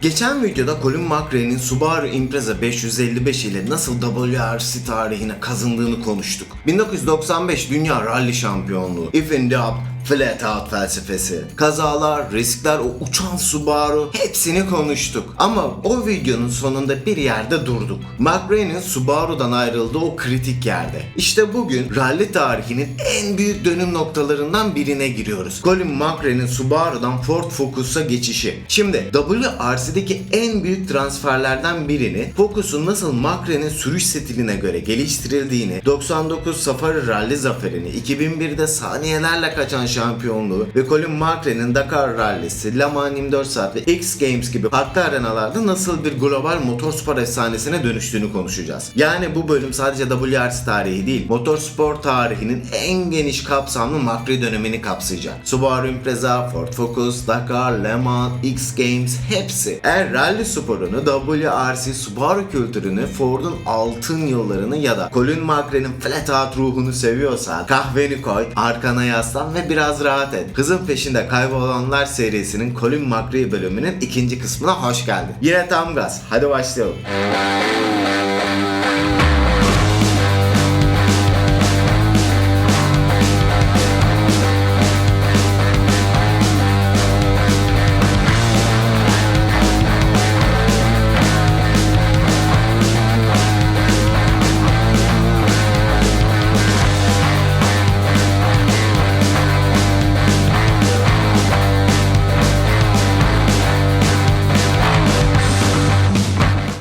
Geçen videoda Colin McRae'nin Subaru Impreza 555 ile nasıl WRC tarihine kazındığını konuştuk. 1995 Dünya Rally Şampiyonluğu, If in doubt, flat out felsefesi, kazalar, riskler, o uçan Subaru hepsini konuştuk. Ama o videonun sonunda bir yerde durduk. McRae'nin Subaru'dan ayrıldığı o kritik yerde. İşte bugün rally tarihinin en büyük dönüm noktalarından birine giriyoruz. Colin McRae'nin Subaru'dan Ford Focus'a geçişi. Şimdi WRC'deki en büyük transferlerden birini, Focus'un nasıl McRae'nin sürüş stiline göre geliştirildiğini, 99 Safari Rally zaferini, 2001'de saniyelerle kaçan şampiyonluğu ve Colin McRae'nin Dakar Rally'si, Le Mans 24 saat ve X Games gibi farklı arenalarda nasıl bir global motorspor efsanesine dönüştüğünü konuşacağız. Yani bu bölüm sadece WRC tarihi değil, motorspor tarihinin en geniş kapsamlı McRae dönemini kapsayacak. Subaru Impreza, Ford Focus, Dakar, Le Mans, X Games hepsi. Eğer rally sporunu, WRC, Subaru kültürünü, Ford'un altın yıllarını ya da Colin McRae'nin flat out ruhunu seviyorsan kahveni koy, arkana yaslan ve biraz rahat et. Hızın peşinde kaybolanlar serisinin Colin McRae bölümünün ikinci kısmına hoş geldin. Yine tam gaz. Hadi başlayalım.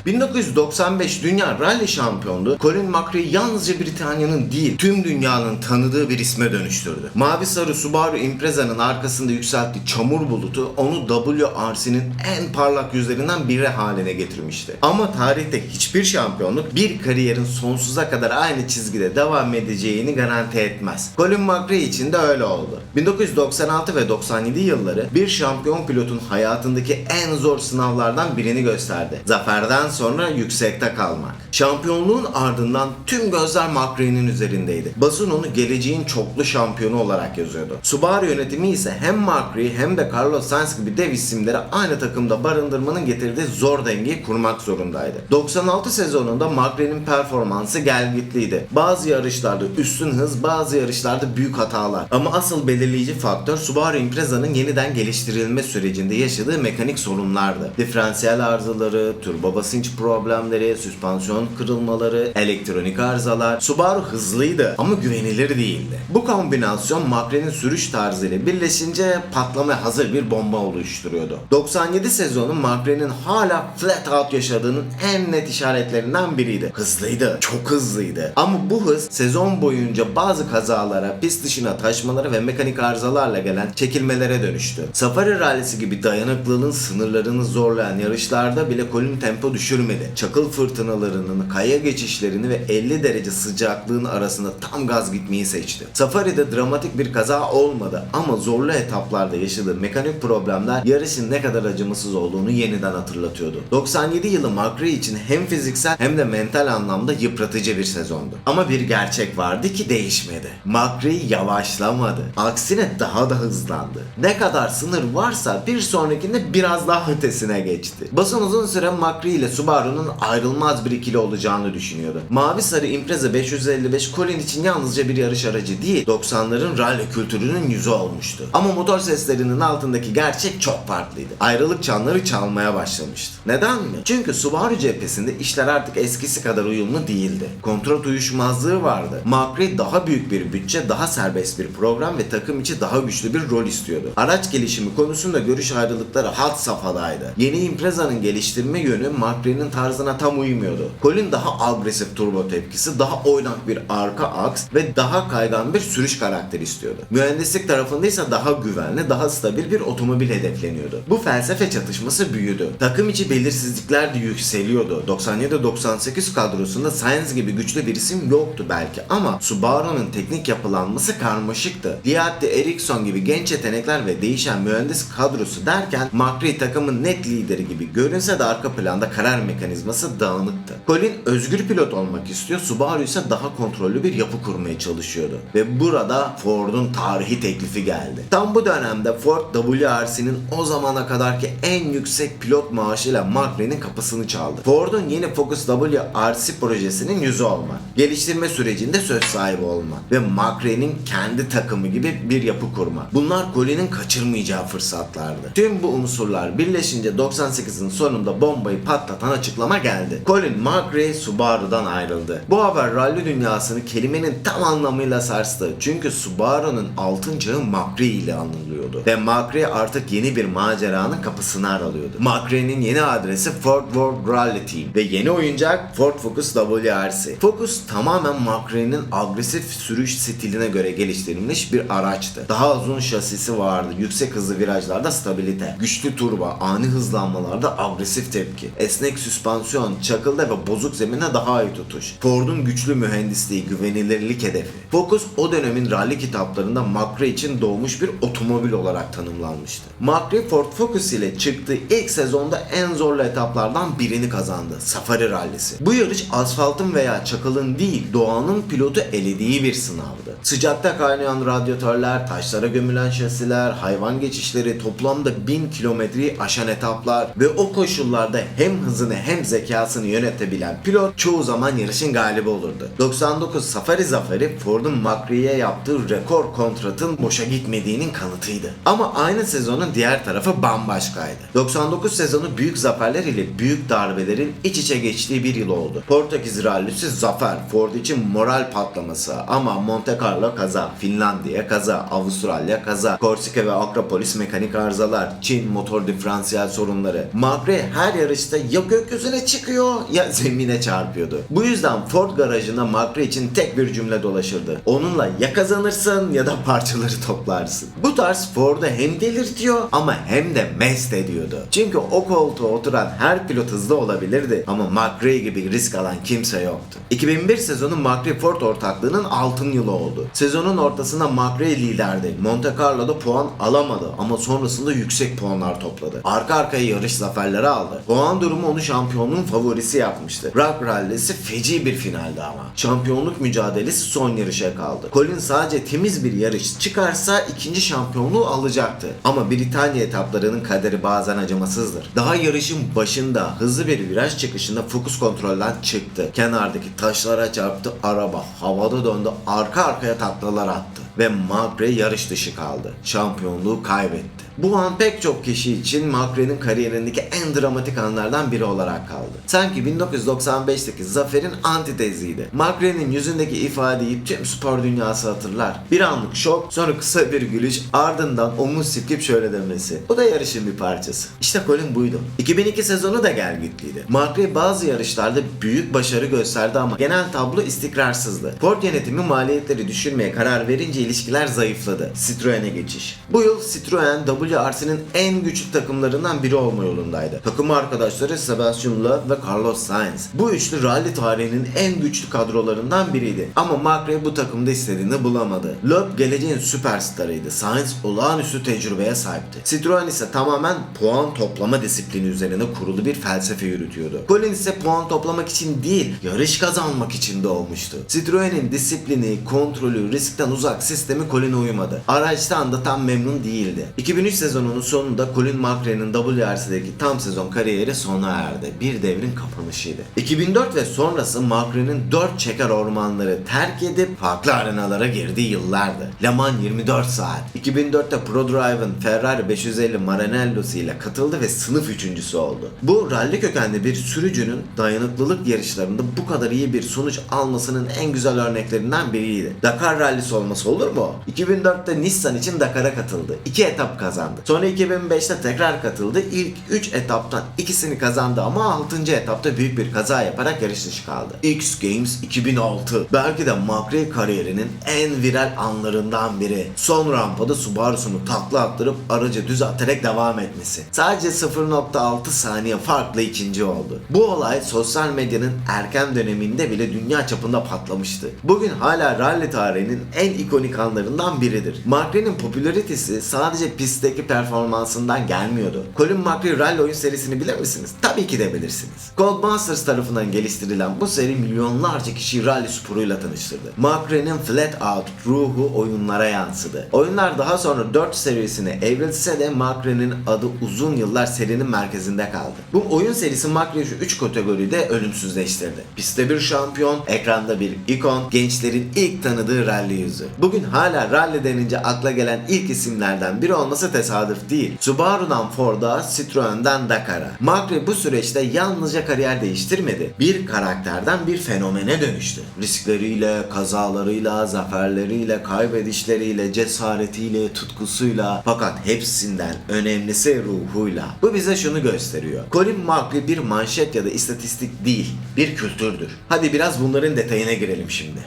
1995 Dünya Rally Şampiyonluğu Colin McRae'yi yalnızca Britanya'nın değil tüm dünyanın tanıdığı bir isme dönüştürdü. Mavi sarı Subaru Impreza'nın arkasında yükselttiği çamur bulutu onu WRC'nin en parlak yüzlerinden biri haline getirmişti. Ama tarihte hiçbir şampiyonluk bir kariyerin sonsuza kadar aynı çizgide devam edeceğini garanti etmez. Colin McRae için de öyle oldu. 1996 ve 97 yılları bir şampiyon pilotun hayatındaki en zor sınavlardan birini gösterdi. Zaferden sonra yüksekte kalmak. Şampiyonluğun ardından tüm gözler McRae'nin üzerindeydi. Basın onu geleceğin çoklu şampiyonu olarak yazıyordu. Subaru yönetimi ise hem McRae hem de Carlos Sainz gibi dev isimleri aynı takımda barındırmanın getirdiği zor dengeyi kurmak zorundaydı. 96 sezonunda McRae'nin performansı gelgitliydi. Bazı yarışlarda üstün hız, bazı yarışlarda büyük hatalar. Ama asıl belirleyici faktör Subaru Impreza'nın yeniden geliştirilme sürecinde yaşadığı mekanik sorunlardı. Diferansiyel arızaları, turbo basınç problemleri, süspansiyon kırılmaları, elektronik arızalar. Subaru hızlıydı ama güvenilir değildi. Bu kombinasyon McRae'nin sürüş tarzıyla birleşince patlamaya hazır bir bomba oluşturuyordu. 97 sezonu McRae'nin hala flat out yaşadığının en net işaretlerinden biriydi. Hızlıydı, çok hızlıydı. Ama bu hız sezon boyunca bazı kazalara, pist dışına taşmalara ve mekanik arızalarla gelen çekilmelere dönüştü. Safari rallisi gibi dayanıklılığın sınırlarını zorlayan yarışlarda bile Colin tempo düşürmedi. Çakıl fırtınalarının, kaya geçişlerini ve 50 derece sıcaklığın arasında tam gaz gitmeyi seçti. Safari'de dramatik bir kaza olmadı ama zorlu etaplarda yaşadığı mekanik problemler yarışın ne kadar acımasız olduğunu yeniden hatırlatıyordu. 97 yılı McRae için hem fiziksel hem de mental anlamda yıpratıcı bir sezondu. Ama bir gerçek vardı ki değişmedi. McRae yavaşlamadı. Aksine daha da hızlandı. Ne kadar sınır varsa bir sonrakinde biraz daha ötesine geçti. Basın uzun süre McRae ile Subaru'nun ayrılmaz bir ikili olacağını düşünüyordu. Mavi sarı Impreza 555 Colin için yalnızca bir yarış aracı değil, 90'ların rally kültürünün yüzü olmuştu. Ama motor seslerinin altındaki gerçek çok farklıydı. Ayrılık çanları çalmaya başlamıştı. Neden mi? Çünkü Subaru cephesinde işler artık eskisi kadar uyumlu değildi. Kontrat uyuşmazlığı vardı. McRae daha büyük bir bütçe, daha serbest bir program ve takım içi daha güçlü bir rol istiyordu. Araç gelişimi konusunda görüş ayrılıkları had safhadaydı. Yeni Impreza'nın geliştirme yönü McRae'nin tarzına tam uymuyordu. Colin daha agresif turbo tepkisi, daha oynak bir arka aks ve daha kaygan bir sürüş karakteri istiyordu. Mühendislik tarafında ise daha güvenli, daha stabil bir otomobil hedefleniyordu. Bu felsefe çatışması büyüdü. Takım içi belirsizlikler de yükseliyordu. 97-98 kadrosunda Sainz gibi güçlü bir isim yoktu belki ama Subaru'nun teknik yapılanması karmaşıktı. Liatti Ericsson gibi genç yetenekler ve değişen mühendis kadrosu derken McRae takımın net lideri gibi görünse de arka planda karar teker mekanizması dağınıktı. Colin özgür pilot olmak istiyor, Subaru ise daha kontrollü bir yapı kurmaya çalışıyordu. Ve burada Ford'un tarihi teklifi geldi. Tam bu dönemde Ford WRC'nin o zamana kadarki en yüksek pilot maaşıyla McRae'nin kapısını çaldı. Ford'un yeni Focus WRC projesinin yüzü olmak, geliştirme sürecinde söz sahibi olmak ve McRae'nin kendi takımı gibi bir yapı kurmak. Bunlar Colin'in kaçırmayacağı fırsatlardı. Tüm bu unsurlar birleşince 98'in sonunda bombayı patlatan açıklama geldi. Colin McRae Subaru'dan ayrıldı. Bu haber rally dünyasını kelimenin tam anlamıyla sarstı. Çünkü Subaru'nun altın çağı McRae ile anılıyordu. Ve McRae artık yeni bir maceranın kapısını aralıyordu. McRae'nin yeni adresi Ford World Rally Team ve yeni oyuncak Ford Focus WRC. Focus tamamen McRae'nin agresif sürüş stiline göre geliştirilmiş bir araçtı. Daha uzun şasisi vardı, yüksek hızlı virajlarda stabilite, güçlü turbo, ani hızlanmalarda agresif tepki, esnek süspansiyon, çakılda ve bozuk zemine daha iyi tutuş. Ford'un güçlü mühendisliği, güvenilirlik hedefi. Focus o dönemin rally kitaplarında McRae için doğmuş bir otomobil olarak tanımlanmıştı. McRae Ford Focus ile çıktığı ilk sezonda en zorlu etaplardan birini kazandı. Safari rallisi. Bu yarış asfaltın veya çakılın değil, doğanın pilotu elediği bir sınavdı. Sıcakta kaynayan radyatörler, taşlara gömülen şasiler, hayvan geçişleri, toplamda 1000 kilometreyi aşan etaplar ve o koşullarda hem hızını hem zekasını yönetebilen pilot çoğu zaman yarışın galibi olurdu. 99 Safari zaferi Ford'un McRae'ye yaptığı rekor kontratın boşa gitmediğinin kanıtıydı. Ama aynı sezonun diğer tarafı bambaşkaydı. 99 sezonu büyük zaferler ile büyük darbelerin iç içe geçtiği bir yıl oldu. Portekiz rallisi zafer, Ford için moral patlaması ama Monte Carlo kaza, Finlandiya kaza, Avustralya kaza, Korsika ve Akropolis mekanik arızalar, Çin motor diferansiyel sorunları. McRae her yarışta ya gökyüzüne çıkıyor ya zemine çarpıyordu. Bu yüzden Ford garajında McRae için tek bir cümle dolaşırdı. Onunla ya kazanırsın ya da parçaları toplarsın. Bu tarz Ford'u hem delirtiyor ama hem de mest ediyordu. Çünkü o koltuğa oturan her pilot hızlı olabilirdi ama McRae gibi risk alan kimse yoktu. 2001 sezonu McRae Ford ortaklığının altın yılı oldu. Sezonun ortasında McRae liderdi. Monte Carlo'da puan alamadı ama sonrasında yüksek puanlar topladı. Arka arkaya yarış zaferleri aldı. Puan durumu onu şampiyonluğun favorisi yapmıştı. Rock Rally'si feci bir finaldi ama. Şampiyonluk mücadelesi son yarışa kaldı. Colin sadece temiz bir yarış çıkarsa ikinci şampiyonluğu alacaktı. Ama Britanya etaplarının kaderi bazen acımasızdır. Daha yarışın başında hızlı bir viraj çıkışında fokus kontrolden çıktı. Kenardaki taşlara çarptı, araba havada döndü, arka arkaya taklalar attı. Ve McRae yarış dışı kaldı. Şampiyonluğu kaybetti. Bu an pek çok kişi için McRae'nin kariyerindeki en dramatik anlardan biri olarak kaldı. Sanki 1995'teki zaferin antiteziydi. McRae'nin yüzündeki ifadeyi tüm spor dünyası hatırlar. Bir anlık şok, sonra kısa bir gülüş, ardından omuz silkip şöyle demesi. Bu da yarışın bir parçası. İşte Colin buydu. 2002 sezonu da gelgitliydi. McRae bazı yarışlarda büyük başarı gösterdi ama genel tablo istikrarsızdı. Ford yönetimi maliyetleri düşürmeye karar verince ilişkiler zayıfladı. Citroen'e geçiş. Bu yıl Citroen WRC'nin en güçlü takımlarından biri olma yolundaydı. Takım arkadaşları Sebastian Loeb ve Carlos Sainz. Bu üçlü rally tarihinin en güçlü kadrolarından biriydi. Ama McRae bu takımda istediğini bulamadı. Loeb geleceğin süperstarıydı. Sainz olağanüstü tecrübeye sahipti. Citroen ise tamamen puan toplama disiplini üzerine kurulu bir felsefe yürütüyordu. Colin ise puan toplamak için değil, yarış kazanmak için doğmuştu. Citroen'in disiplini, kontrolü, riskten uzak sistemi Colin'e uymadı. Araçtan da tam memnun değildi. 2003 sezonunun sonunda Colin McRae'nin WRC'deki tam sezon kariyeri sona erdi. Bir devrin kapanışıydı. 2004 ve sonrası McRae'nin 4 çeker ormanları terk edip farklı arenalara girdiği yıllardı. Le Mans 24 saat. 2004'te ProDrive'ın Ferrari 550 Maranello'su ile katıldı ve sınıf üçüncüsü oldu. Bu rally kökenli bir sürücünün dayanıklılık yarışlarında bu kadar iyi bir sonuç almasının en güzel örneklerinden biriydi. Dakar rallisi olması olur mu? 2004'te Nissan için Dakar'a katıldı. 2 etap kazandı. Sonra 2005'te tekrar katıldı. İlk 3 etaptan ikisini kazandı ama 6. etapta büyük bir kaza yaparak yarış dışı kaldı. X Games 2006. Belki de McRae kariyerinin en viral anlarından biri. Son rampada Subaru'sunu takla attırıp aracı düzelterek devam etmesi. Sadece 0.6 saniye farklı ikinci oldu. Bu olay sosyal medyanın erken döneminde bile dünya çapında patlamıştı. Bugün hala rally tarihinin en ikonik anlarından biridir. McRae'nin popülaritesi sadece pistte günümüzdeki performansından gelmiyordu. Colin McRae rally oyun serisini bilir misiniz? Tabii ki de bilirsiniz. Codemasters tarafından geliştirilen bu seri milyonlarca kişiyi rally sporuyla tanıştırdı. McRae'nin flat out ruhu oyunlara yansıdı. Oyunlar daha sonra 4 serisine evrilse de McRae'nin adı uzun yıllar serinin merkezinde kaldı. Bu oyun serisi McRae'yi şu 3 kategoride ölümsüzleştirdi. Pistte bir şampiyon, ekranda bir ikon, gençlerin ilk tanıdığı rally yüzü. Bugün hala rally denince akla gelen ilk isimlerden biri olması tesadüf değil. Subaru'dan Ford'a, Citroen'den Dakar'a. McRae bu süreçte yalnızca kariyer değiştirmedi. Bir karakterden bir fenomene dönüştü. Riskleriyle, kazalarıyla, zaferleriyle, kaybedişleriyle, cesaretiyle, tutkusuyla, fakat hepsinden önemlisi ruhuyla. Bu bize şunu gösteriyor. Colin McRae bir manşet ya da istatistik değil, bir kültürdür. Hadi biraz bunların detayına girelim şimdi.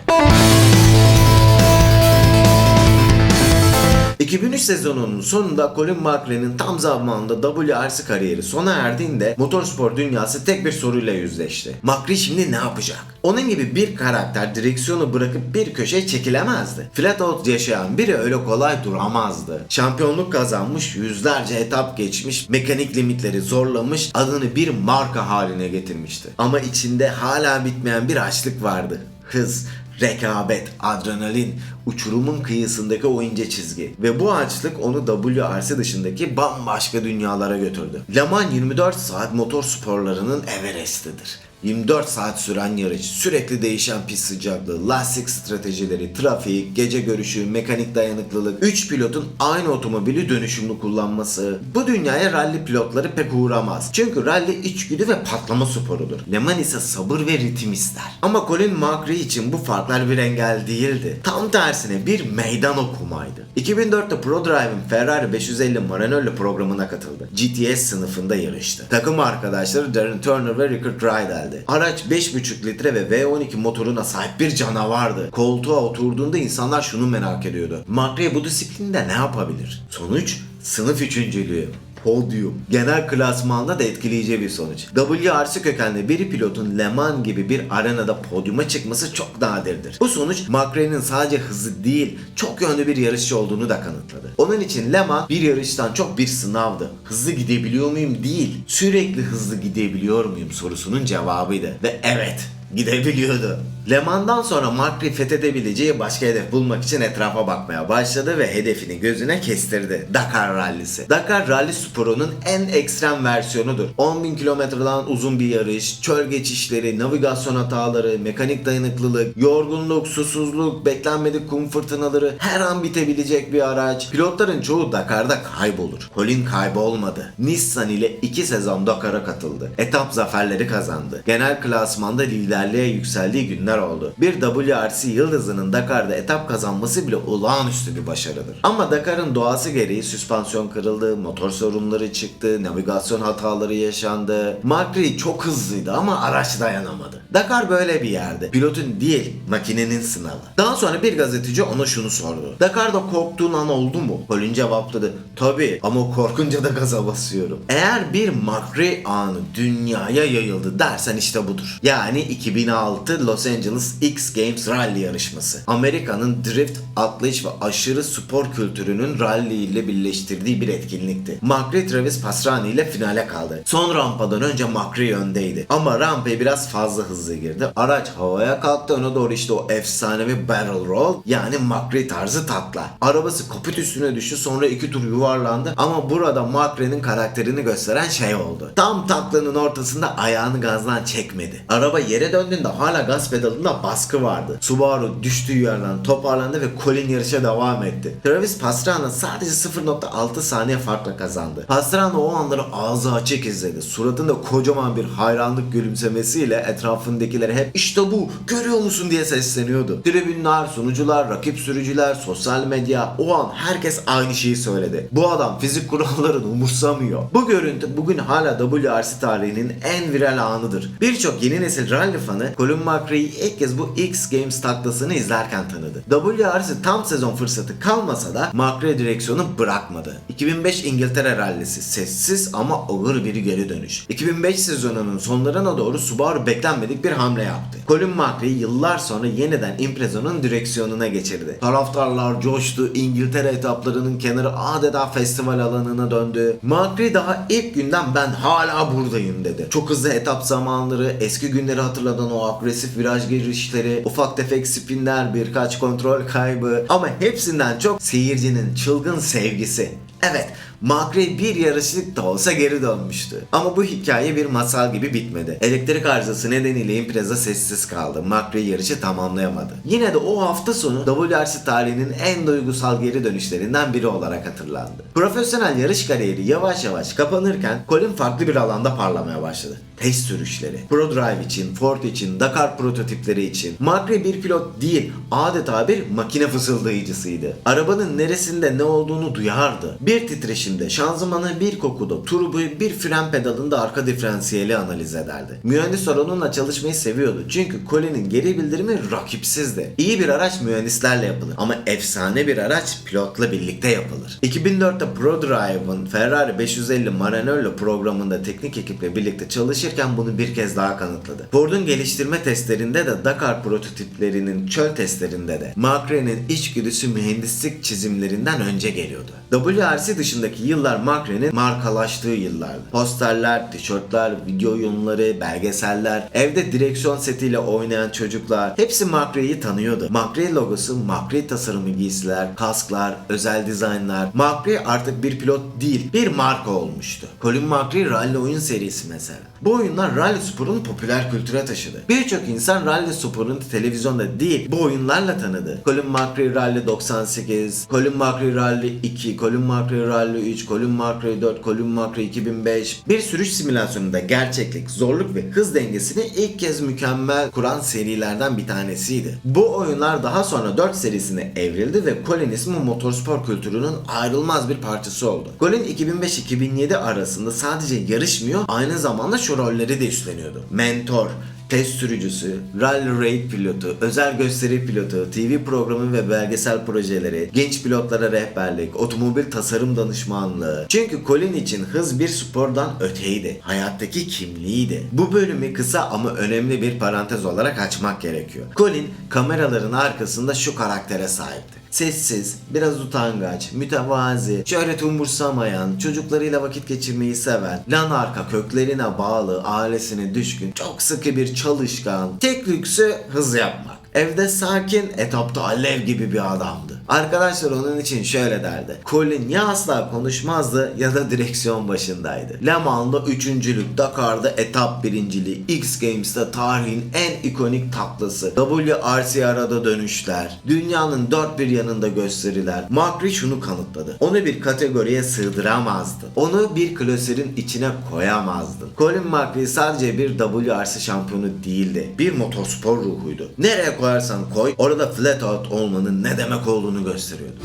2003 sezonunun sonunda Colin McRae'nin tam zamanında WRC kariyeri sona erdiğinde motorspor dünyası tek bir soruyla yüzleşti. McRae şimdi ne yapacak? Onun gibi bir karakter direksiyonu bırakıp bir köşeye çekilemezdi. Flat out yaşayan biri öyle kolay duramazdı. Şampiyonluk kazanmış, yüzlerce etap geçmiş, mekanik limitleri zorlamış, adını bir marka haline getirmişti. Ama içinde hala bitmeyen bir açlık vardı. Hız, rekabet, adrenalin, uçurumun kıyısındaki o ince çizgi. Ve bu açlık onu WRC dışındaki bambaşka dünyalara götürdü. Le Mans 24 saat motor sporlarının Everest'idir. 24 saat süren yarış, sürekli değişen pist sıcaklığı, lastik stratejileri, trafik, gece görüşü, mekanik dayanıklılık, 3 pilotun aynı otomobili dönüşümlü kullanması. Bu dünyaya rally pilotları pek uğramaz. Çünkü rally içgüdü ve patlama sporudur. Le Mans ise sabır ve ritim ister. Ama Colin McRae için bu farklar bir engel değildi. Tam tersine bir meydan okumaydı. 2004'te ProDrive'ın Ferrari 550 Maranello programına katıldı. GTS sınıfında yarıştı. Takım arkadaşları Darren Turner ve Rickard Rydell'di. Araç 5,5 litre ve V12 motoruna sahip bir canavardı. Koltuğa oturduğunda insanlar şunu merak ediyordu. McRae bu disiplinde ne yapabilir? Sonuç sınıf üçüncülüğü. Podyum. Genel klasmanda da etkileyici bir sonuç. WRC kökenli bir pilotun Le Mans gibi bir arenada podyuma çıkması çok nadirdir. Bu sonuç McRae'nin sadece hızlı değil, çok yönlü bir yarışçı olduğunu da kanıtladı. Onun için Le Mans bir yarıştan çok bir sınavdı. Hızlı gidebiliyor muyum değil, sürekli hızlı gidebiliyor muyum sorusunun cevabıydı. Ve evet, gidebiliyordu. Le Mans'dan sonra McRae fethedebileceği başka hedef bulmak için etrafa bakmaya başladı ve hedefini gözüne kestirdi. Dakar Rally'si. Dakar Rally sporunun en ekstrem versiyonudur. 10.000 kilometreden uzun bir yarış, çöl geçişleri, navigasyon hataları, mekanik dayanıklılık, yorgunluk, susuzluk, beklenmedik kum fırtınaları, her an bitebilecek bir araç. Pilotların çoğu Dakar'da kaybolur. Colin kaybolmadı. Nissan ile 2 sezon Dakar'a katıldı. Etap zaferleri kazandı. Genel klasmanda liderliğe yükseldiği günler oldu. Bir WRC yıldızının Dakar'da etap kazanması bile olağanüstü bir başarıdır. Ama Dakar'ın doğası gereği süspansiyon kırıldı, motor sorunları çıktı, navigasyon hataları yaşandı. McRae çok hızlıydı ama araç dayanamadı. Dakar böyle bir yerde. Pilotun değil, makinenin sınavı. Daha sonra bir gazeteci ona şunu sordu. Dakar'da korktuğun an oldu mu? Colin cevapladı. Tabii ama korkunca da gaza basıyorum. Eğer bir McRae anı dünyaya yayıldı dersen işte budur. Yani 2006 Los Angeles X Games Rally yarışması. Amerika'nın drift, atlayış ve aşırı spor kültürünün rally ile birleştirdiği bir etkinlikti. McRae Travis Pastrana ile finale kaldı. Son rampadan önce McRae öndeydi. Ama rampaya biraz fazla hızlı girdi. Araç havaya kalktı, öne doğru işte o efsanevi barrel roll, yani McRae tarzı takla. Arabası koput üstüne düştü, sonra 2 tur yuvarlandı ama burada McRae'nin karakterini gösteren şey oldu. Tam taklanın ortasında ayağını gazdan çekmedi. Araba yere döndüğünde hala gaz pedalında baskı vardı. Subaru düştüğü yerden toparlandı ve Colin yarışa devam etti. Travis Pastrana sadece 0.6 saniye farkla kazandı. Pastrana o anları ağzı açık izledi. Suratında kocaman bir hayranlık gülümsemesiyle etrafındakilere hep "İşte bu, görüyor musun?" diye sesleniyordu. Tribünler, sunucular, rakip sürücüler, sosyal medya, o an herkes aynı şeyi söyledi. Bu adam fizik kurallarını umursamıyor. Bu görüntü bugün hala WRC tarihinin en viral anıdır. Birçok yeni nesil rally fanı fanı Colin McRae'yi ilk kez bu X Games taklasını izlerken tanıdı. WRC tam sezon fırsatı kalmasa da McRae direksiyonu bırakmadı. 2005 İngiltere rallisi sessiz ama ağır bir geri dönüş. 2005 sezonunun sonlarına doğru Subaru beklenmedik bir hamle yaptı. Colin McRae yıllar sonra yeniden Impreza'nın direksiyonuna geçirdi. Taraftarlar coştu, İngiltere etaplarının kenarı adeta festival alanına döndü. McRae daha ilk günden ben hala buradayım dedi. Çok hızlı etap zamanları, eski günleri hatırladan o agresif viraj girişleri, ufak tefek spinler, birkaç kontrol kaybı ama hepsinden çok seyircinin çılgın sevgisi. Evet, McRae bir yarışlık da olsa geri dönmüştü. Ama bu hikaye bir masal gibi bitmedi. Elektrik arızası nedeniyle Impreza sessiz kaldı. McRae yarışı tamamlayamadı. Yine de o hafta sonu WRC tarihinin en duygusal geri dönüşlerinden biri olarak hatırlandı. Profesyonel yarış kariyeri yavaş yavaş kapanırken Colin farklı bir alanda parlamaya başladı. Test sürüşleri. ProDrive için, Ford için, Dakar prototipleri için. McRae bir pilot değil, adeta bir makine fısıldayıcısıydı. Arabanın neresinde ne olduğunu duyardı. Bir titreşimde şanzımanı, bir kokuda turboyu, bir fren pedalında arka diferansiyeli analiz ederdi. Mühendis onunla çalışmayı seviyordu. Çünkü Colin'in geri bildirimi rakipsizdi. İyi bir araç mühendislerle yapılır ama efsane bir araç pilotla birlikte yapılır. 2004'te ProDrive'ın Ferrari 550 Maranello programında teknik ekiple birlikte çalışırken bunu bir kez daha kanıtladı. Ford'un geliştirme testlerinde de Dakar prototiplerinin çöl testlerinde de McRae'nin içgüdüsü mühendislik çizimlerinden önce geliyordu. WRC dışındaki yıllar McRae'nin markalaştığı yıllardı. Posterler, tişörtler, video oyunları, belgeseller, evde direksiyon setiyle oynayan çocuklar hepsi McRae'yi tanıyordu. McRae logosu, McRae tasarımı giysiler, kasklar, özel dizaynlar. McRae artık bir pilot değil, bir marka olmuştu. Colin McRae Rally oyun serisi mesela. Bu oyunlar rally sporunu popüler kültüre taşıdı. Birçok insan rally sporunu televizyonda değil, bu oyunlarla tanıdı. Colin McRae Rally 98, Colin McRae Rally 2, Colin McRae Rally 3, Colin McRae 4, Colin McRae 2005. Bir sürüş simülasyonunda gerçeklik, zorluk ve hız dengesini ilk kez mükemmel kuran serilerden bir tanesiydi. Bu oyunlar daha sonra 4 serisine evrildi ve Colin ismi motorspor kültürünün ayrılmaz bir parçası oldu. Colin 2005-2007 arasında sadece yarışmıyor, aynı zamanda şu rolleri de üstleniyordu. Mentor, test sürücüsü, rally raid pilotu, özel gösteri pilotu, TV programı ve belgesel projeleri, genç pilotlara rehberlik, otomobil tasarım danışmanlığı. Çünkü Colin için hız bir spordan öteydi. Hayattaki kimliğiydi. Bu bölümü kısa ama önemli bir parantez olarak açmak gerekiyor. Colin kameraların arkasında şu karaktere sahipti. Sessiz, biraz utangaç, mütevazi, şöhreti umursamayan, çocuklarıyla vakit geçirmeyi seven, lan arka köklerine bağlı, ailesine düşkün, çok sıkı bir çalışkan, tek lüksü hız yapmak. Evde sakin, etapta alev gibi bir adamdı. Arkadaşlar onun için şöyle derdi. Colin ya asla konuşmazdı ya da direksiyon başındaydı. Le Mans'da 3.lük, Dakar'da etap birinciliği, X Games'te tarihin en ikonik taklası, WRC arada dönüşler, dünyanın dört bir yanında gösteriler. McRae şunu kanıtladı. Onu bir kategoriye sığdıramazdın. Onu bir klasörün içine koyamazdın. Colin McRae sadece bir WRC şampiyonu değildi. Bir motorspor ruhuydu. Nereye koyarsan koy, orada flat out olmanın ne demek olduğunu gösteriyordu.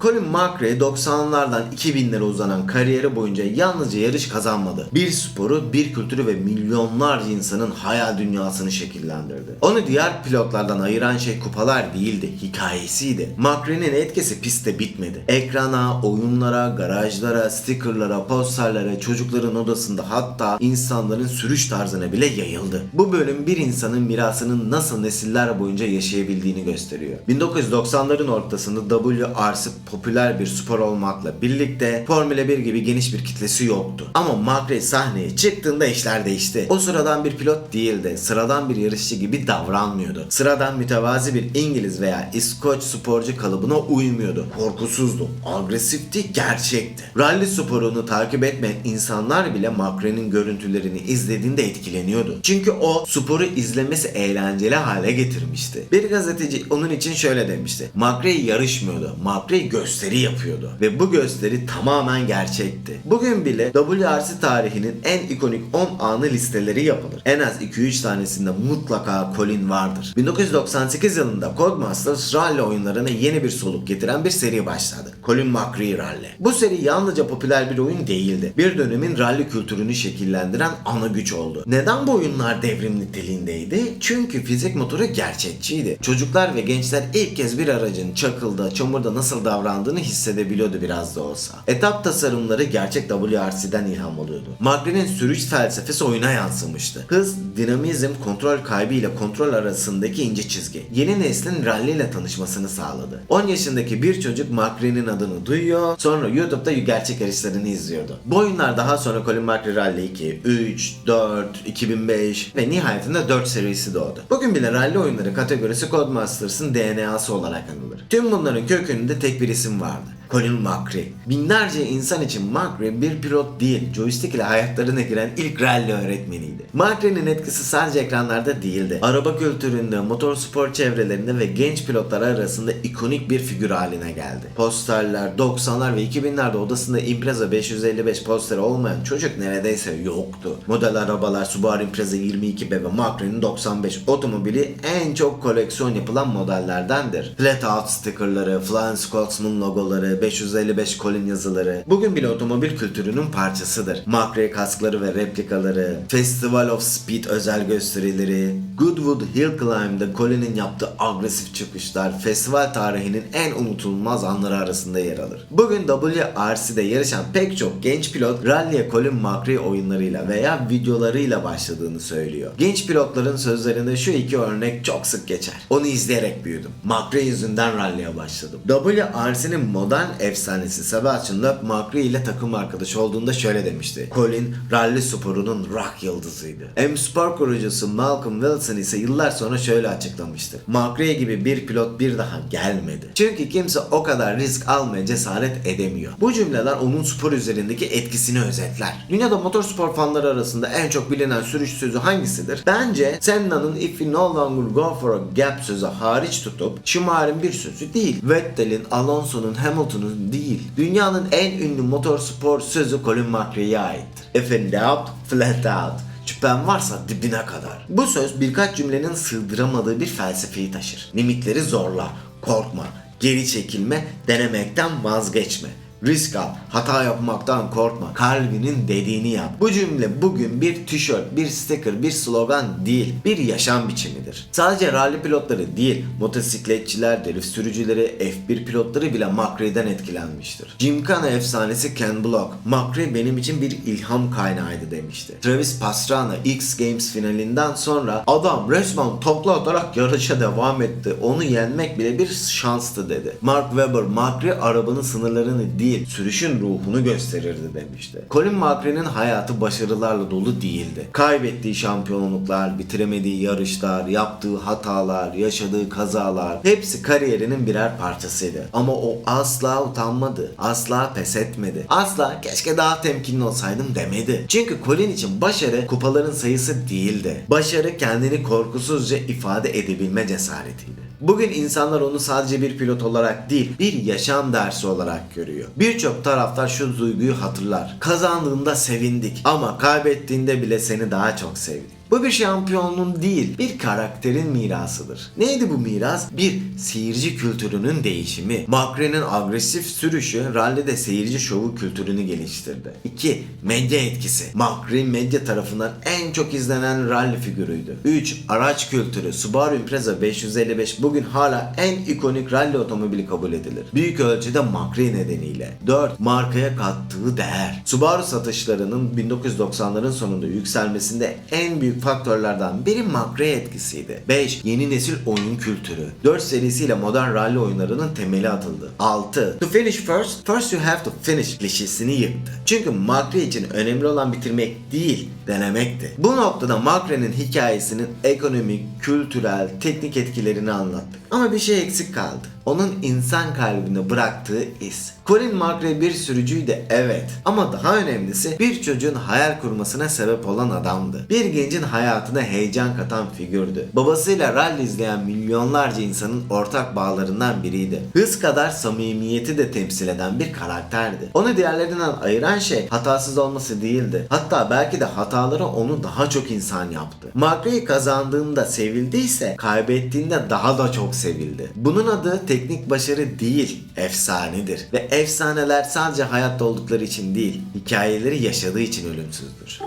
Colin McRae 90'lardan 2000'lere uzanan kariyeri boyunca yalnızca yarış kazanmadı. Bir sporu, bir kültürü ve milyonlarca insanın hayal dünyasını şekillendirdi. Onu diğer pilotlardan ayıran şey kupalar değildi, hikayesiydi. McRae'nin etkisi pistte bitmedi. Ekrana, oyunlara, garajlara, stickerlara, posterlere, çocukların odasında hatta insanların sürüş tarzına bile yayıldı. Bu bölüm bir insanın mirasının nasıl nesiller boyunca yaşayabildiğini gösteriyor. 1990'ların ortasında WRC popüler bir spor olmakla birlikte Formula 1 gibi geniş bir kitlesi yoktu. Ama McRae sahneye çıktığında işler değişti. O sıradan bir pilot değildi. Sıradan bir yarışçı gibi davranmıyordu. Sıradan mütevazi bir İngiliz veya İskoç sporcu kalıbına uymuyordu. Korkusuzdu, agresifti, gerçekti. Rally sporunu takip etmeyen insanlar bile McRae'nin görüntülerini izlediğinde etkileniyordu. Çünkü o sporu izlemesi eğlenceli hale getirmişti. Bir gazeteci onun için şöyle demişti. McRae yarışmıyordu. McRae gösteri yapıyordu. Ve bu gösteri tamamen gerçekti. Bugün bile WRC tarihinin en ikonik 10 anı listeleri yapılır. En az 2-3 tanesinde mutlaka Colin vardır. 1998 yılında Codemasters rally oyunlarına yeni bir soluk getiren bir seri başladı. Colin McRae Rally. Bu seri yalnızca popüler bir oyun değildi. Bir dönemin rally kültürünü şekillendiren ana güç oldu. Neden bu oyunlar devrim niteliğindeydi? Çünkü fizik motoru gerçekçiydi. Çocuklar ve gençler ilk kez bir aracın çakılda, çamurda nasıl davrandığını hissedebiliyordu biraz da olsa. Etap tasarımları gerçek WRC'den ilham alıyordu. McRae'nin sürüş felsefesi oyuna yansımıştı. Hız, dinamizm, kontrol kaybı ile kontrol arasındaki ince çizgi. Yeni neslin rally ile tanışmasını sağladı. 10 yaşındaki bir çocuk McRae'nin adını duyuyor, sonra YouTube'da gerçek yarışlarını izliyordu. Bu oyunlar daha sonra Colin McRae Rally 2, 3, 4, 2005 ve nihayetinde 4 serisi doğdu. Bugün bile rally oyunları kategorisi Codemasters'ın DNA'sı olarak anılır. Tüm bunların kökünde tek bir isim vardı: Colin McRae. Binlerce insan için McRae bir pilot değil, joystick ile hayatlarına giren ilk rally öğretmeniydi. McRae'nin etkisi sadece ekranlarda değildi. Araba kültüründe, motorspor çevrelerinde ve genç pilotlar arasında ikonik bir figür haline geldi. Posterler, 90'lar ve 2000'lerde odasında Impreza 555 posteri olmayan çocuk neredeyse yoktu. Model arabalar Subaru Impreza 22B ve McRae'nin 95 otomobili en çok koleksiyon yapılan modellerdendir. Flat out stickerları, Flying Scotsman logoları, 555 Colin yazıları bugün bile otomobil kültürünün parçasıdır. McRae kaskları ve replikaları, Festival of Speed özel gösterileri, Goodwood Hill Climb'da Colin'in yaptığı agresif çıkışlar festival tarihinin en unutulmaz anları arasında yer alır. Bugün WRC'de yarışan pek çok genç pilot rally'e Colin McRae oyunlarıyla veya videolarıyla başladığını söylüyor. Genç pilotların sözlerinde şu iki örnek çok sık geçer. Onu izleyerek büyüdüm. McRae yüzünden rally'e başladım. WRC'nin modern efsanesi Sebastian Loeb McRae ile takım arkadaşı olduğunda şöyle demişti: Colin rally sporunun rock yıldızıydı. M-Sport kurucusu Malcolm Wilson ise yıllar sonra şöyle açıklamıştır: McRae gibi bir pilot bir daha gelmedi. Çünkü kimse o kadar risk almaya cesaret edemiyor. Bu cümleler onun spor üzerindeki etkisini özetler. Dünyada motorspor fanları arasında en çok bilinen sürüş sözü hangisidir? Bence Senna'nın "If we no longer go for a gap" sözü hariç tutup Schumacher'in bir sözü değil, Vettel'in, Alonso'nun, Hamilton'un değil. Dünyanın en ünlü motorspor sözü Colin McRae'ye aittir. If in doubt, flat out. Şüphen varsa dibine kadar. Bu söz birkaç cümlenin sığdıramadığı bir felsefeyi taşır. Limitleri zorla, korkma, geri çekilme, denemekten vazgeçme. Risk al, hata yapmaktan korkma, kalbinin dediğini yap. Bu cümle bugün bir tişört, bir sticker, bir slogan değil, bir yaşam biçimidir. Sadece rally pilotları değil, motosikletçiler, drift sürücüleri, F1 pilotları bile McRae'den etkilenmiştir. Gymkhana efsanesi Ken Block, McRae benim için bir ilham kaynağıydı demişti. Travis Pastrana X Games finalinden sonra adam resmen takla atarak yarışa devam etti. Onu yenmek bile bir şanstı dedi. Mark Webber, McRae arabanın sınırlarını değil, sürüşün ruhunu gösterirdi demişti. Colin McRae'nin hayatı başarılarla dolu değildi. Kaybettiği şampiyonluklar, bitiremediği yarışlar, yaptığı hatalar, yaşadığı kazalar hepsi kariyerinin birer parçasıydı. Ama o asla utanmadı, asla pes etmedi, asla keşke daha temkinli olsaydım demedi. Çünkü Colin için başarı kupaların sayısı değildi. Başarı kendini korkusuzca ifade edebilme cesaretiydi. Bugün insanlar onu sadece bir pilot olarak değil, bir yaşam dersi olarak görüyor. Birçok taraftar şu duyguyu hatırlar: kazandığında sevindik ama kaybettiğinde bile seni daha çok sevdik. Bu bir şampiyonluğun değil, bir karakterin mirasıdır. Neydi bu miras? Bir seyirci kültürünün değişimi. McRae'nin agresif sürüşü rallide seyirci şovu kültürünü geliştirdi. 2. Medya etkisi. McRae medya tarafından en çok izlenen rally figürüydü. 3. Araç kültürü. Subaru Impreza 555 bugün hala en ikonik rally otomobili kabul edilir. Büyük ölçüde McRae nedeniyle. 4. Markaya kattığı değer. Subaru satışlarının 1990'ların sonunda yükselmesinde en büyük faktörlerden biri McRae etkisiydi. 5. Yeni nesil oyun kültürü. 4 serisiyle modern rally oyunlarının temeli atıldı. 6. To finish first you have to finish klişesini yıktı. Çünkü McRae için önemli olan bitirmek değil, denemekti. Bu noktada McRae'nin hikayesinin ekonomik, kültürel, teknik etkilerini anlattık. Ama bir şey eksik kaldı: onun insan kalbinde bıraktığı iz. Colin McRae bir sürücüydü, evet, ama daha önemlisi bir çocuğun hayal kurmasına sebep olan adamdı. Bir gencin hayatına heyecan katan figürdü. Babasıyla rally izleyen milyonlarca insanın ortak bağlarından biriydi. Hız kadar samimiyeti de temsil eden bir karakterdi. Onu diğerlerinden ayıran şey hatasız olması değildi. Hatta belki de hataları onu daha çok insan yaptı. McRae kazandığında sevildiyse kaybettiğinde daha da çok sevildi. Bunun adı teknik başarı değil, efsanedir. Ve Efsaneler sadece hayatta oldukları için değil, hikayeleri yaşadığı için ölümsüzdür.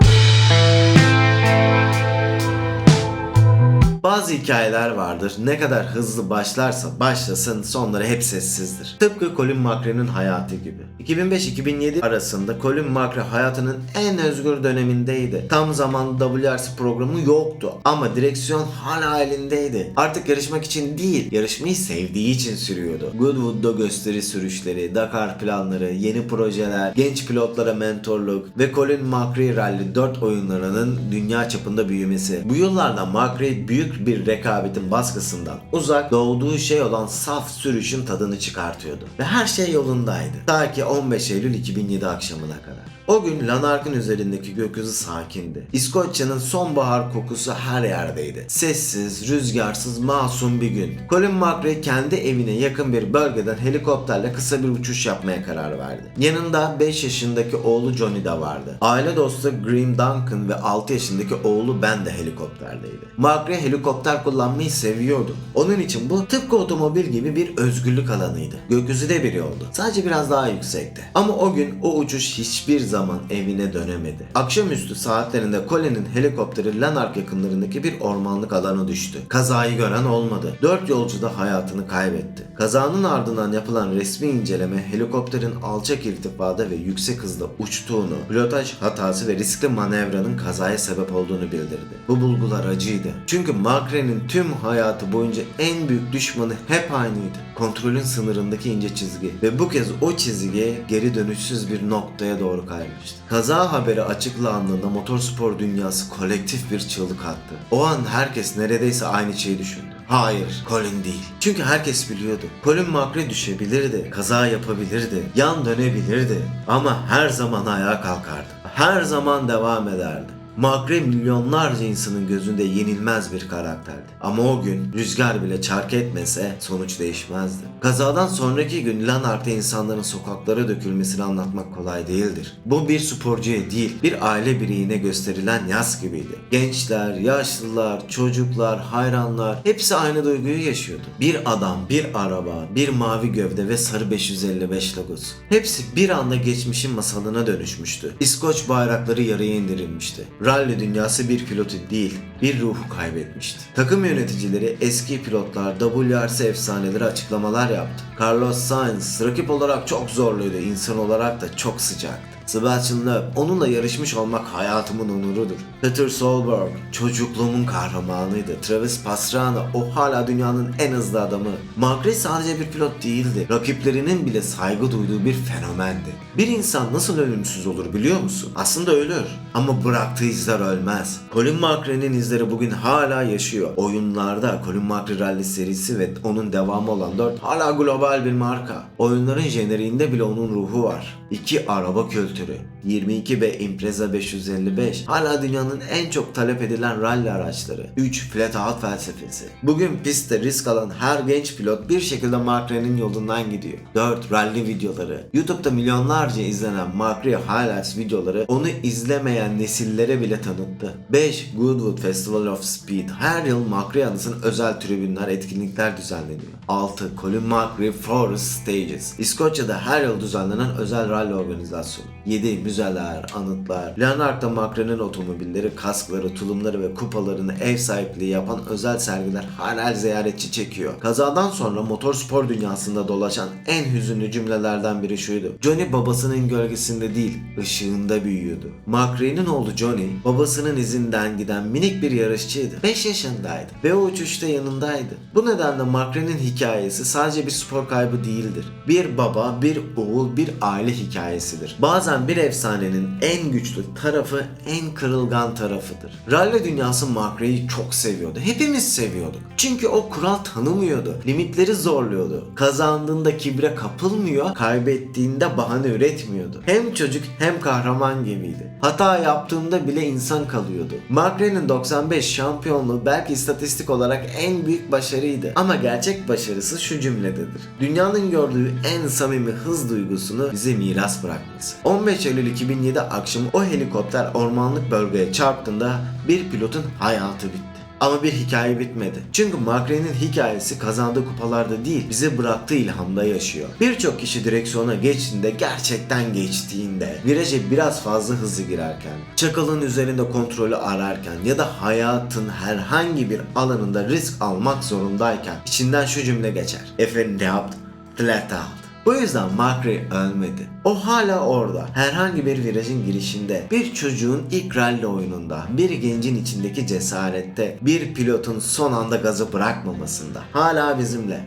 Bazı hikayeler vardır, ne kadar hızlı başlarsa başlasın sonları hep sessizdir. Tıpkı Colin McRae'nin hayatı gibi. 2005-2007 arasında Colin McRae hayatının en özgür dönemindeydi. Tam zamanlı WRC programı yoktu ama direksiyon hala elindeydi. Artık yarışmak için değil, yarışmayı sevdiği için sürüyordu. Goodwood'da gösteri sürüşleri, Dakar planları, yeni projeler, genç pilotlara mentorluk ve Colin McRae Rally 4 oyunlarının dünya çapında büyümesi. Bu yıllarda McRae büyük bir rekabetin baskısından uzak, doğduğu şey olan saf sürüşün tadını çıkartıyordu. Ve her şey yolundaydı. Ta ki 15 Eylül 2007 akşamına kadar. O gün Lanark'ın üzerindeki gökyüzü sakindi. İskoçya'nın sonbahar kokusu her yerdeydi. Sessiz, rüzgarsız, masum bir gün. Colin McRae kendi evine yakın bir bölgeden helikopterle kısa bir uçuş yapmaya karar verdi. Yanında 5 yaşındaki oğlu Johnny de vardı. Aile dostu Graham Duncan ve 6 yaşındaki oğlu Ben de helikopterdeydi. McRae helikopter kullanmayı seviyordu. Onun için bu tıpkı otomobil gibi bir özgürlük alanıydı. Gökyüzü de bir yoldu. Sadece biraz daha yüksekti. Ama o gün o uçuş hiçbir zaman evine dönemedi. Akşamüstü saatlerinde Colin'in helikopteri Lanark yakınlarındaki bir ormanlık alana düştü. Kazayı gören olmadı. 4 yolcu da hayatını kaybetti. Kazanın ardından yapılan resmi inceleme helikopterin alçak irtifada ve yüksek hızda uçtuğunu, pilotaj hatası ve riskli manevranın kazaya sebep olduğunu bildirdi. Bu bulgular acıydı. Çünkü McRae'nin tüm hayatı boyunca en büyük düşmanı hep aynıydı. Kontrolün sınırındaki ince çizgi ve bu kez o çizgi geri dönüşsüz bir noktaya doğru kaymıştı. Kaza haberi açıklandığında motorspor dünyası kolektif bir çığlık attı. O an herkes neredeyse aynı şeyi düşündü. Hayır, Colin değil. Çünkü herkes biliyordu. Colin McRae düşebilirdi, kaza yapabilirdi, yan dönebilirdi ama her zaman ayağa kalkardı. Her zaman devam ederdi. McRae milyonlarca insanın gözünde yenilmez bir karakterdi. Ama o gün rüzgar bile çark etmese sonuç değişmezdi. Kazadan sonraki gün Lanark'ta insanların sokaklara dökülmesini anlatmak kolay değildir. Bu bir sporcuya değil, bir aile bireyine gösterilen yas gibiydi. Gençler, yaşlılar, çocuklar, hayranlar hepsi aynı duyguyu yaşıyordu. Bir adam, bir araba, bir mavi gövde ve sarı 555 logosu. Hepsi bir anda geçmişin masalına dönüşmüştü. İskoç bayrakları yarıya indirilmişti. Rally dünyası bir pilotu değil, bir ruhu kaybetmişti. Takım yöneticileri, eski pilotlar, WRC efsaneleri açıklamalar yaptı. Carlos Sainz rakip olarak çok zorluydu, insan olarak da çok sıcaktı. Sebastian Loeb, onunla yarışmış olmak hayatımın onurudur. Peter Solberg, çocukluğumun kahramanıydı. Travis Pastrana, o hala dünyanın en hızlı adamı. McRae sadece bir pilot değildi. Rakiplerinin bile saygı duyduğu bir fenomendi. Bir insan nasıl ölümsüz olur biliyor musun? Aslında ölür. Ama bıraktığı izler ölmez. Colin McRae'nin izleri bugün hala yaşıyor. Oyunlarda Colin McRae Rally serisi ve onun devamı olan 4 hala global bir marka. Oyunların jeneriğinde bile onun ruhu var. 2 araba kültürü, 22 ve Impreza 555 hala dünyanın en çok talep edilen rally araçları. 3 flat out felsefesi. Bugün pistte risk alan her genç pilot bir şekilde McRae'nin yolundan gidiyor. 4 rally videoları. YouTube'da milyonlarca izlenen McRae highlights videoları onu izlemeyen nesillere bile tanıttı. 5 Goodwood Festival of Speed. Her yıl McRae anısına özel tribünler, etkinlikler düzenleniyor. 6 Colin McRae Forest Stages. İskoçya'da her yıl düzenlenen özel rally organizasyonu. 7 müzeler, anıtlar. Lanark'ta McRae'nin otomobilleri, kaskları, tulumları ve kupalarını ev sahipliği yapan özel sergiler hala ziyaretçi çekiyor. Kazadan sonra motorspor dünyasında dolaşan en hüzünlü cümlelerden biri şuydu: Johnny babasının gölgesinde değil, ışığında büyüyordu. McRae'nin oğlu Johnny, babasının izinden giden minik bir yarışçıydı. 5 yaşındaydı ve o uçuşta yanındaydı. Bu nedenle McRae'nin hikayesi sadece bir spor kaybı değildir. Bir baba, bir oğul, bir aile hikayesidir. Bazen bir efsanenin en güçlü tarafı en kırılgan tarafıdır. Rally dünyası McRae'yi çok seviyordu. Hepimiz seviyorduk. Çünkü o kural tanımıyordu. Limitleri zorluyordu. Kazandığında kibre kapılmıyor, kaybettiğinde bahane üretmiyordu. Hem çocuk hem kahraman gibiydi. Hata yaptığında bile insan kalıyordu. McRae'nin 95 şampiyonluğu belki istatistik olarak en büyük başarıydı. Ama gerçek başarısı şu cümlededir: dünyanın gördüğü en samimi hız duygusunu bize miras bırakması. 15 Eylül 2007 akşamı o helikopter ormanlık bölgeye çarptığında bir pilotun hayatı bitti. Ama bir hikaye bitmedi. Çünkü McRae'nin hikayesi kazandığı kupalarda değil, bize bıraktığı ilhamda yaşıyor. Birçok kişi direksiyona geçtiğinde, gerçekten geçtiğinde, viraja biraz fazla hızlı girerken, çakalın üzerinde kontrolü ararken ya da hayatın herhangi bir alanında risk almak zorundayken içinden şu cümle geçer: "Efendim ne yaptın? Flat out." Bu yüzden McRae ölmedi. O hala orada. Herhangi bir virajın girişinde, bir çocuğun ilk rally oyununda, bir gencin içindeki cesarette, bir pilotun son anda gazı bırakmamasında. Hala bizimle.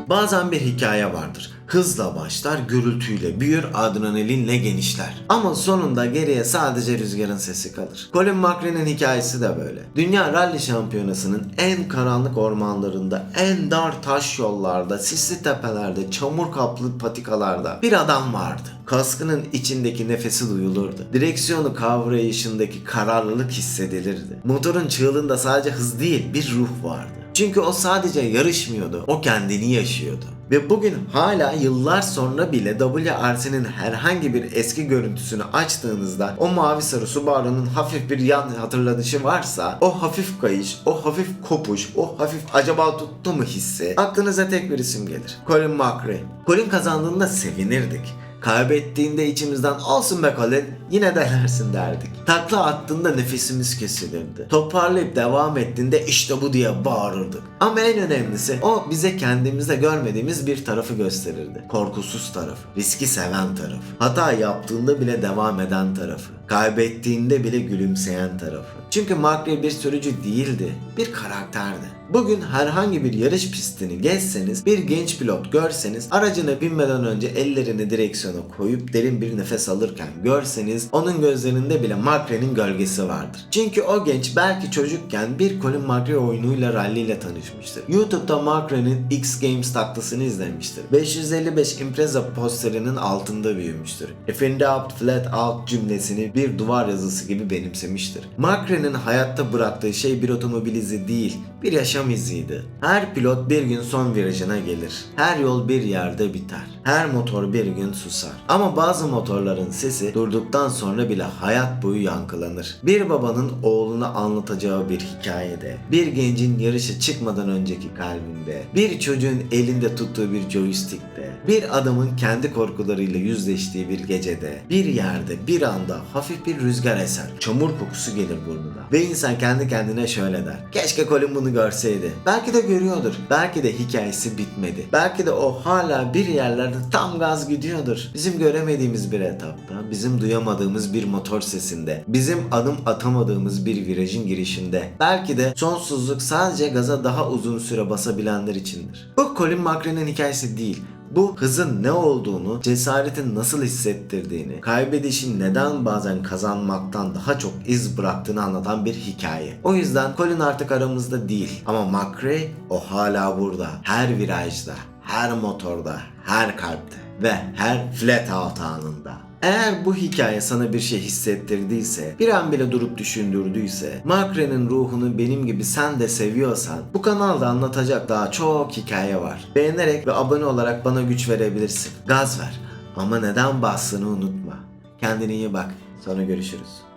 Bazen bir hikaye vardır. Hızla başlar, gürültüyle büyür, adrenalinle genişler. Ama sonunda geriye sadece rüzgarın sesi kalır. Colin McRae'nin hikayesi de böyle. Dünya Rally Şampiyonası'nın en karanlık ormanlarında, en dar taş yollarda, sisli tepelerde, çamur kaplı patikalarda bir adam vardı. Kaskının içindeki nefesi duyulurdu. Direksiyonu kavrayışındaki kararlılık hissedilirdi. Motorun çığlığında sadece hız değil, bir ruh vardı. Çünkü o sadece yarışmıyordu, o kendini yaşıyordu. Ve bugün hala yıllar sonra bile WRC'nin herhangi bir eski görüntüsünü açtığınızda o mavi sarı Subaru'nun hafif bir yan hatırlatışı varsa, o hafif kayış, o hafif kopuş, o hafif acaba tuttu mu hissi aklınıza tek bir isim gelir: Colin McRae. Colin kazandığında sevinirdik. Kaybettiğinde içimizden "Olsun be Colin, yine denersin" derdik. Takla attığında nefesimiz kesilirdi. Toparlayıp devam ettiğinde "İşte bu" diye bağırırdık. Ama en önemlisi, o bize kendimizde görmediğimiz bir tarafı gösterirdi. Korkusuz tarafı, riski seven tarafı, hata yaptığında bile devam eden tarafı, kaybettiğinde bile gülümseyen tarafı. Çünkü McRae bir sürücü değildi, bir karakterdi. Bugün herhangi bir yarış pistini gezseniz, bir genç pilot görseniz, aracına binmeden önce ellerini direksiyona koyup derin bir nefes alırken görseniz, onun gözlerinde bile McRae'nin gölgesi vardır. Çünkü o genç belki çocukken bir Colin McRae oyunuyla, rally ile tanışmıştır. YouTube'da McRae'nin X Games taklasını izlemiştir. 555 Impreza posterinin altında büyümüştür. "Efendi out, flat out" cümlesini bir duvar yazısı gibi benimsemiştir. McRae'nin hayatta bıraktığı şey bir otomobil izi değil, bir yaşam iziydi. Her pilot bir gün son virajına gelir. Her yol bir yerde biter. Her motor bir gün susar. Ama bazı motorların sesi durduktan sonra bile hayat boyu yankılanır. Bir babanın oğluna anlatacağı bir hikayede, bir gencin yarışa çıkmadan önceki kalbinde, bir çocuğun elinde tuttuğu bir joystickte, bir adamın kendi korkularıyla yüzleştiği bir gecede, bir yerde bir anda hafif bir rüzgar eser. Çamur kokusu gelir burnuna. Ve insan kendi kendine şöyle der: "Keşke Colin bunu görseydi." Belki de görüyordur. Belki de hikayesi bitmedi. Belki de o hala bir yerlerde tam gaz gidiyordur. Bizim göremediğimiz bir etapta, bizim duyamadığımız bir motor sesinde, bizim adım atamadığımız bir virajın girişinde. Belki de sonsuzluk sadece gaza daha uzun süre basabilenler içindir. Bu Colin McRae'nin hikayesi değil. Bu hızın ne olduğunu, cesaretin nasıl hissettirdiğini, kaybedişin neden bazen kazanmaktan daha çok iz bıraktığını anlatan bir hikaye. O yüzden Colin artık aramızda değil. Ama McRae, o hala burada. Her virajda, her motorda, her kalpte ve her flat out anında. Eğer bu hikaye sana bir şey hissettirdiyse, bir an bile durup düşündürdüyse, McRae'nin ruhunu benim gibi sen de seviyorsan, bu kanalda anlatacak daha çok hikaye var. Beğenerek ve abone olarak bana güç verebilirsin. Gaz ver. Ama neden bastığını unutma. Kendine iyi bak. Sonra görüşürüz.